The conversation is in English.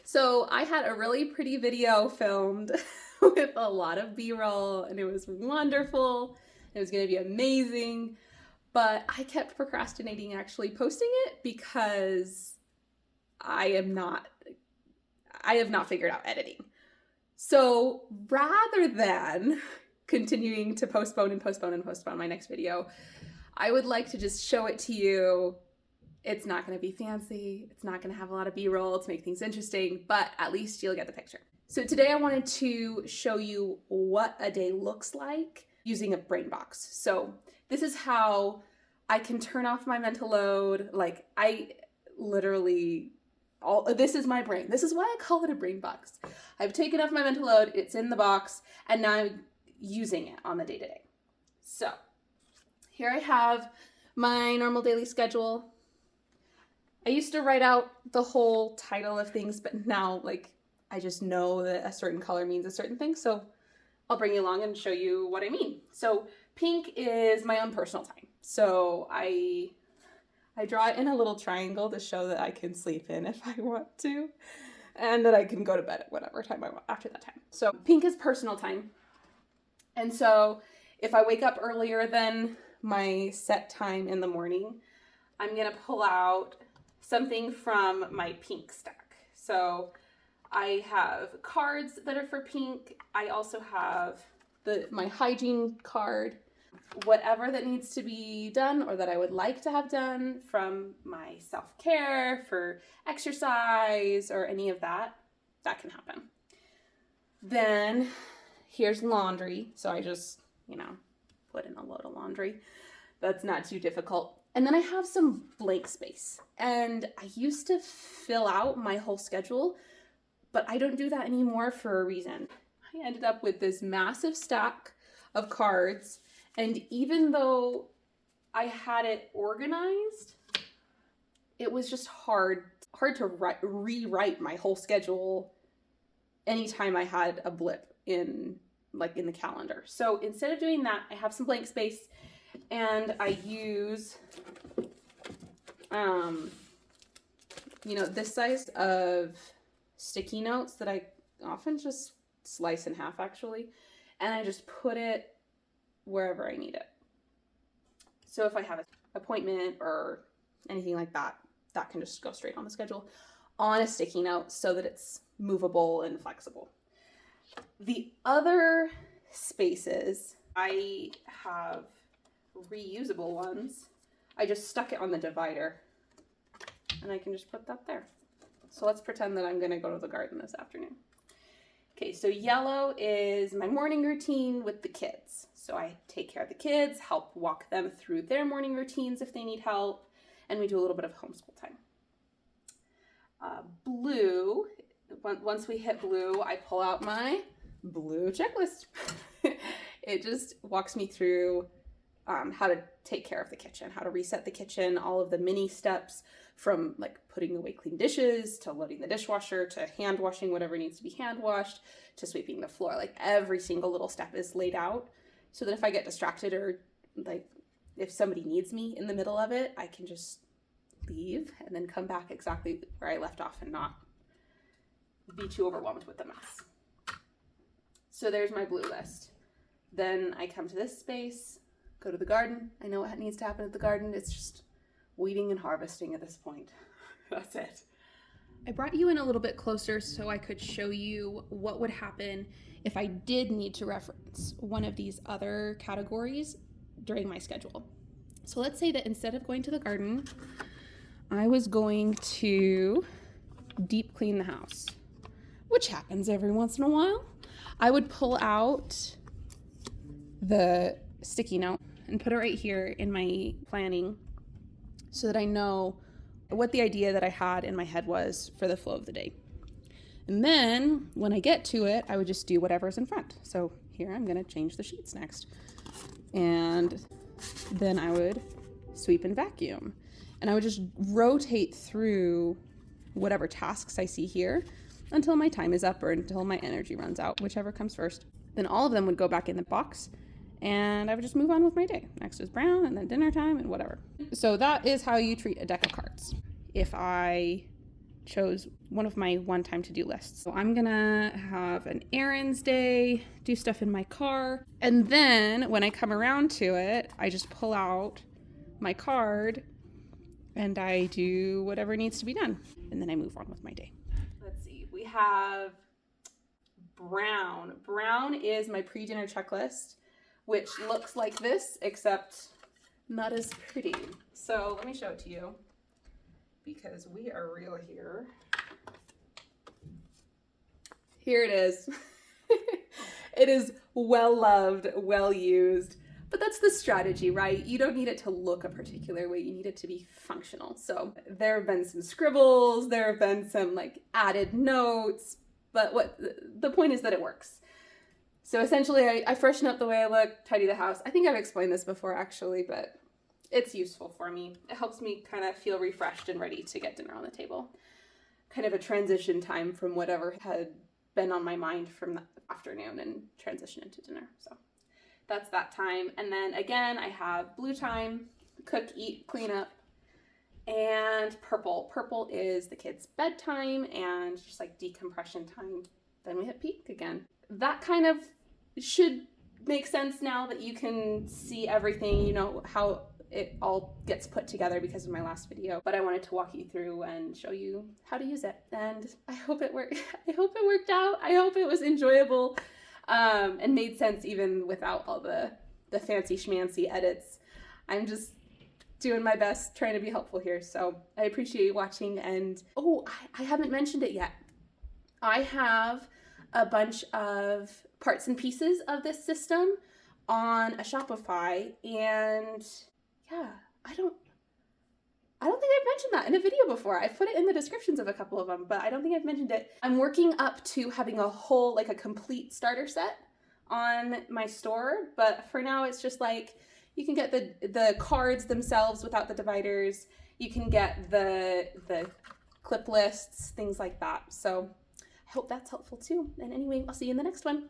So I had a really pretty video filmed with a lot of B-roll and it was wonderful. It was going to be amazing, but I kept procrastinating actually posting it because I am not I have not figured out editing. So rather than continuing to postpone and postpone and postpone my next video, I would like to just show it to you. It's not going to be fancy. It's not going to have a lot of B-roll to make things interesting, but at least you'll get the picture. So today I wanted to show you what a day looks like using a BrainBox. So this is how I can turn off my mental load. Like this is my brain. This is why I call it a BrainBox. I've taken off my mental load. It's in the box and now I'm using it on the day-to-day. So here I have my normal daily schedule. I used to write out the whole title of things, but now I just know that a certain color means a certain thing. So I'll bring you along and show you what I mean. So pink is my own personal time. So I draw it in a little triangle to show that I can sleep in if I want to, and that I can go to bed at whatever time I want after that time. So pink is personal time. And so if I wake up earlier than my set time in the morning, I'm gonna pull out something from my pink stack. So I have cards that are for pink. I also have my hygiene card, whatever that needs to be done or that I would like to have done from my self-care, for exercise or any of that can happen. Then here's laundry. So I just, put in a load of laundry. That's not too difficult. And then I have some blank space. And I used to fill out my whole schedule, but I don't do that anymore for a reason. I ended up with this massive stack of cards. And even though I had it organized, it was just hard to rewrite my whole schedule anytime I had a blip in the calendar. So instead of doing that, I have some blank space and I use, this size of sticky notes that I often just slice in half actually, and I just put it wherever I need it. So if I have an appointment or anything like that, that can just go straight on the schedule on a sticky note so that it's movable and flexible. The other spaces, I have reusable ones. I just stuck it on the divider and I can just put that there. So let's pretend that I'm gonna go to the garden this afternoon. Okay, so yellow is my morning routine with the kids. So I take care of the kids, help walk them through their morning routines if they need help, and we do a little bit of homeschool time. Blue, once we hit blue, I pull out my blue checklist. It just walks me through how to take care of the kitchen, how to reset the kitchen, all of the mini steps from putting away clean dishes to loading the dishwasher to hand washing whatever needs to be hand washed to sweeping the floor. Every single little step is laid out so that if I get distracted or if somebody needs me in the middle of it, I can just leave and then come back exactly where I left off and not be too overwhelmed with the mess. So there's my blue list. Then I come to this space, go to the garden. I know what needs to happen at the garden. It's just weeding and harvesting at this point. That's it. I brought you in a little bit closer so I could show you what would happen if I did need to reference one of these other categories during my schedule. So let's say that instead of going to the garden, I was going to deep clean the house, which happens every once in a while. I would pull out the sticky note and put it right here in my planning so that I know what the idea that I had in my head was for the flow of the day. And then when I get to it, I would just do whatever's in front. So here I'm gonna change the sheets next. And then I would sweep and vacuum. And I would just rotate through whatever tasks I see here until my time is up or until my energy runs out, whichever comes first. Then all of them would go back in the box and I would just move on with my day. Next is brown and then dinner time and whatever. So that is how you treat a deck of cards. If I chose one of my one-time to-do lists. So I'm gonna have an errands day, do stuff in my car, and then when I come around to it, I just pull out my card and I do whatever needs to be done, and then I move on with my day. Let's see, we have brown. Brown is my pre-dinner checklist, which looks like this, except not as pretty. So let me show it to you, because we are real here. Here it is. It is well loved, well used, but that's the strategy, right? You don't need it to look a particular way, you need it to be functional. So there have been some scribbles, there have been some like added notes, but what the point is that it works. So essentially I freshen up the way I look, tidy the house. I think I've explained this before actually, but it's useful for me. It helps me kind of feel refreshed and ready to get dinner on the table. Kind of a transition time from whatever had been on my mind from the afternoon and transition into dinner. So that's that time. And then again, I have blue time, cook, eat, clean up, and purple. Purple is the kids' bedtime and just like decompression time. Then we hit peak again. That kind of should make sense now that you can see everything, you know, how it all gets put together because of my last video, but I wanted to walk you through and show you how to use it. And I hope it worked. I hope it worked out. I hope it was enjoyable and made sense even without all the fancy schmancy edits. I'm just doing my best trying to be helpful here. So I appreciate you watching. And oh, I haven't mentioned it yet. I have a bunch of parts and pieces of this system on a Shopify, and yeah, I don't think I've mentioned that in a video before. I've put it in the descriptions of a couple of them, but I don't think I've mentioned it. I'm working up to having a whole, like a complete starter set on my store, but for now it's just like, you can get the cards themselves without the dividers. You can get the clip lists, things like that. So I hope that's helpful too. And anyway, I'll see you in the next one.